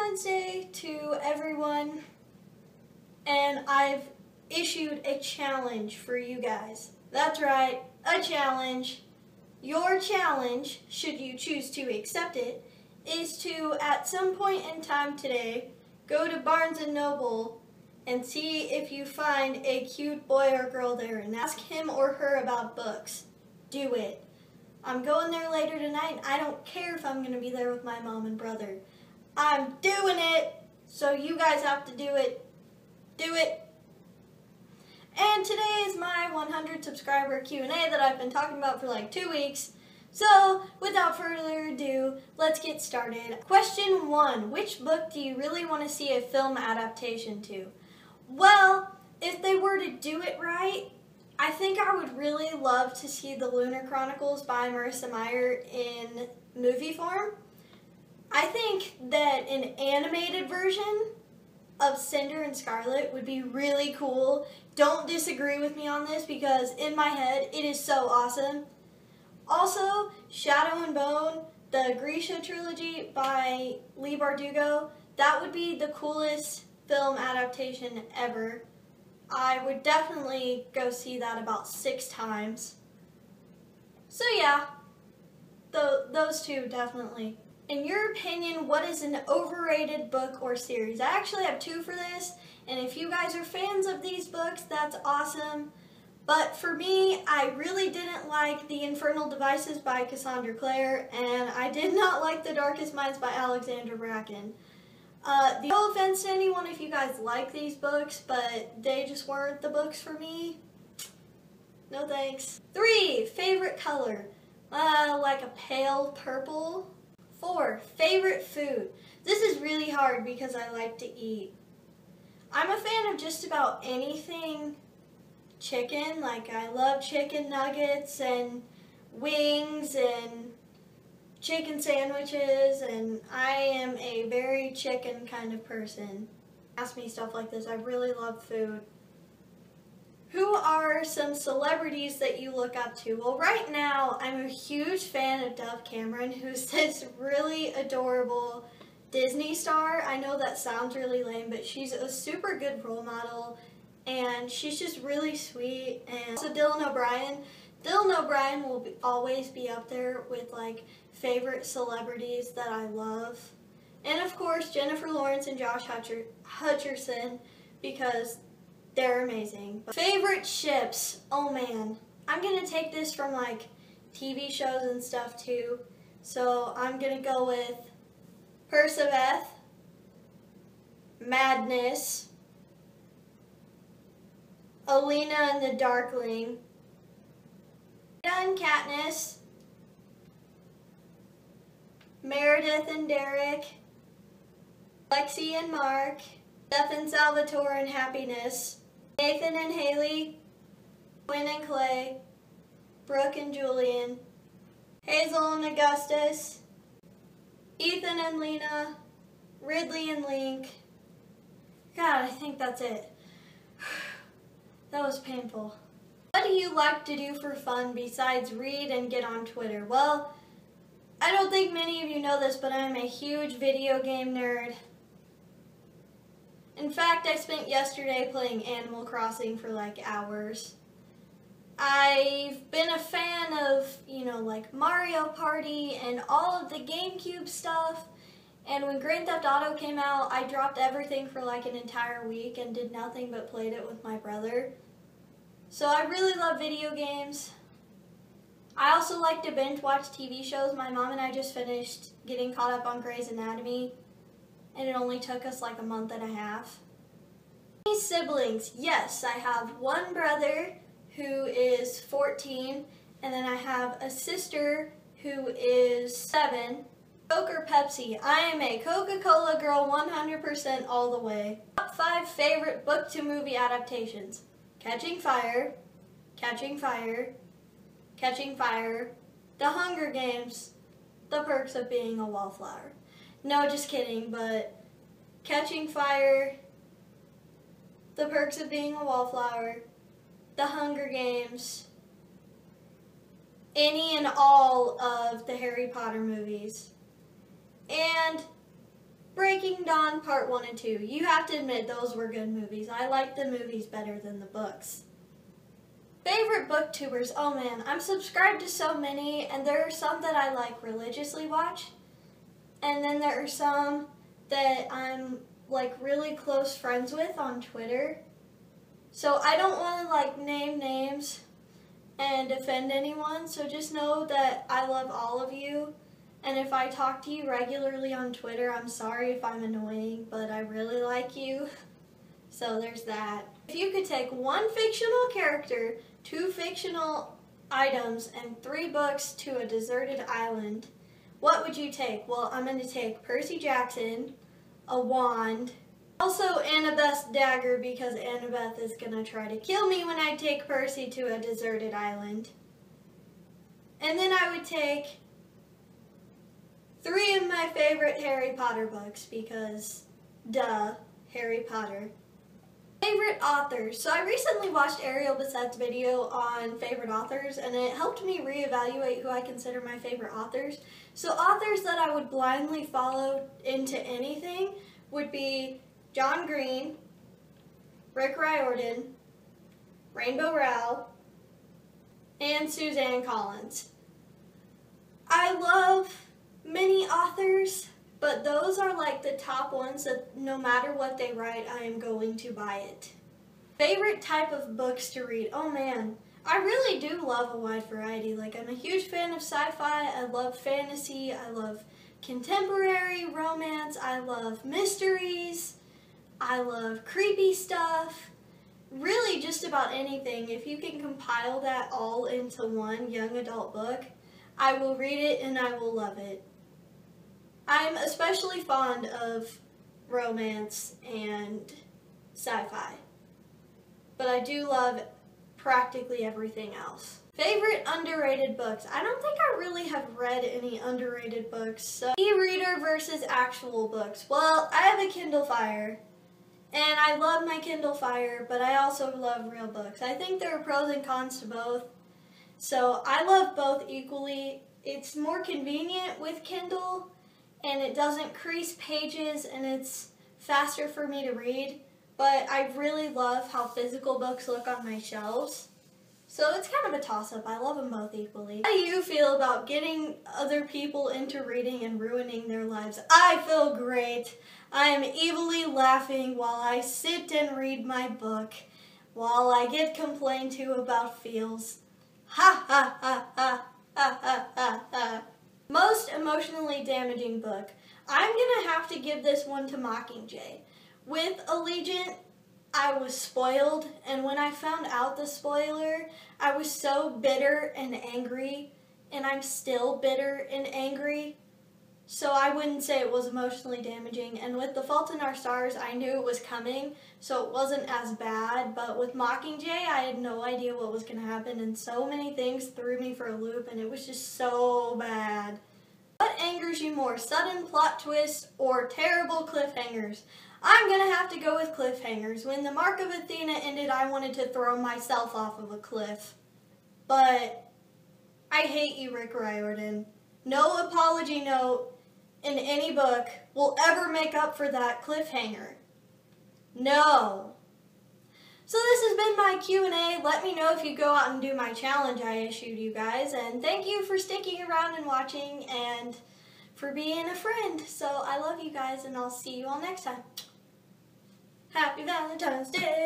Valentine's Day to everyone, and I've issued a challenge for you guys. That's right, a challenge. Your challenge, should you choose to accept it, is to, at some point in time today, go to Barnes & Noble and see if you find a cute boy or girl there and ask him or her about books. Do it. I'm going there later tonight. I don't care if I'm going to be there with my mom and brother. I'm doing it, so you guys have to do it. Do it. And today is my 100 subscriber Q&A that I've been talking about for like 2 weeks. So, without further ado, let's get started. Question 1. Which book do you really want to see a film adaptation to? Well, if they were to do it right, I think I would really love to see the Lunar Chronicles by Marissa Meyer in movie form. I think that an animated version of Cinder and Scarlet would be really cool. Don't disagree with me on this because in my head it is so awesome. Also, Shadow and Bone, the Grisha trilogy by Leigh Bardugo, that would be the coolest film adaptation ever. I would definitely go see that about 6 times. So yeah, those two definitely. In your opinion, what is an overrated book or series? I actually have 2 for this, and if you guys are fans of these books, that's awesome. But for me, I really didn't like The Infernal Devices by Cassandra Clare, and I did not like The Darkest Minds by Alexandra Bracken. No offense to anyone if you guys like these books, but they just weren't the books for me. No thanks. 3, favorite color. Like a pale purple. 4, favorite food. This is really hard because I like to eat. I'm a fan of just about anything chicken. Like I love chicken nuggets and wings and chicken sandwiches, and I am a very chicken kind of person. Ask me stuff like this. I really love food. Who are some celebrities that you look up to? Well, right now, I'm a huge fan of Dove Cameron, who's this really adorable Disney star. I know that sounds really lame, but she's a super good role model, and she's just really sweet. And also Dylan O'Brien. Dylan O'Brien will always be up there with like favorite celebrities that I love. And of course, Jennifer Lawrence and Josh Hutcherson, because they're amazing. But favorite ships, oh man. I'm gonna take this from like TV shows and stuff too. So I'm gonna go with Perciveth, Madness, Alina and the Darkling, and Katniss, Meredith and Derek, Lexi and Mark, Beth and Salvatore and Happiness, Nathan and Haley, Quinn and Clay, Brooke and Julian, Hazel and Augustus, Ethan and Lena, Ridley and Link. God, I think that's it. That was painful. What do you like to do for fun besides read and get on Twitter? Well, I don't think many of you know this, but I'm a huge video game nerd. In fact, I spent yesterday playing Animal Crossing for like hours. I've been a fan of, like Mario Party and all of the GameCube stuff. And when Grand Theft Auto came out, I dropped everything for like an entire week and did nothing but played it with my brother. So I really love video games. I also like to binge watch TV shows. My mom and I just finished getting caught up on Grey's Anatomy, and it only took us like a month and a half. Any siblings? Yes, I have one brother who is 14, and then I have a sister who is 7. Coke or Pepsi? I am a Coca-Cola girl 100% all the way. Top 5 favorite book to movie adaptations. Catching Fire, Catching Fire, Catching Fire, The Hunger Games, The Perks of Being a Wallflower. No, just kidding, but Catching Fire, The Perks of Being a Wallflower, The Hunger Games, any and all of the Harry Potter movies, and Breaking Breaking Dawn Part 1 and 2. You have to admit those were good movies. I like the movies better than the books. Favorite booktubers? Oh man, I'm subscribed to so many, and there are some that I like religiously watch, and then there are some that I'm like really close friends with on Twitter. So I don't want to like name names and offend anyone, so just know that I love all of you, and if I talk to you regularly on Twitter, I'm sorry if I'm annoying, but I really like you. So there's that. If you could take one fictional character, 2 fictional items, and 3 books to a deserted island, what would you take? Well, I'm going to take Percy Jackson, a wand, also Annabeth's dagger because Annabeth is going to try to kill me when I take Percy to a deserted island. And then I would take 3 of my favorite Harry Potter books because, duh, Harry Potter. Favorite authors. So I recently watched Ariel Bassett's video on favorite authors, and it helped me reevaluate who I consider my favorite authors. So authors that I would blindly follow into anything would be John Green, Rick Riordan, Rainbow Rowell, and Suzanne Collins. I love many authors, but those are like the top ones that no matter what they write, I am going to buy it. Favorite type of books to read? Oh man, I really do love a wide variety. Like, I'm a huge fan of sci-fi, I love fantasy, I love contemporary romance, I love mysteries, I love creepy stuff. Really just about anything. If you can compile that all into one young adult book, I will read it and I will love it. I'm especially fond of romance and sci-fi, but I do love practically everything else. Favorite underrated books? I don't think I really have read any underrated books. So, e-reader versus actual books. Well, I have a Kindle Fire, and I love my Kindle Fire, but I also love real books. I think there are pros and cons to both, so I love both equally. It's more convenient with Kindle, and it doesn't crease pages, and it's faster for me to read, but I really love how physical books look on my shelves. So it's kind of a toss-up. I love them both equally. How do you feel about getting other people into reading and ruining their lives? I feel great. I am evilly laughing while I sit and read my book, while I get complained to about feels. Ha ha ha ha ha ha ha ha. Most emotionally damaging book. I'm gonna have to give this one to Mockingjay. With Allegiant, I was spoiled, and when I found out the spoiler, I was so bitter and angry, and I'm still bitter and angry. So I wouldn't say it was emotionally damaging. And with The Fault in Our Stars, I knew it was coming, so it wasn't as bad. But with Mockingjay, I had no idea what was going to happen, and so many things threw me for a loop, and it was just so bad. What angers you more, sudden plot twists or terrible cliffhangers? I'm going to have to go with cliffhangers. When the Mark of Athena ended, I wanted to throw myself off of a cliff. But I hate you, Rick Riordan. No apology note in any book will ever make up for that cliffhanger. No. So this has been my Q&A. Let me know if you go out and do my challenge I issued you guys. And thank you for sticking around and watching and for being a friend. So I love you guys, and I'll see you all next time. Happy Valentine's Day.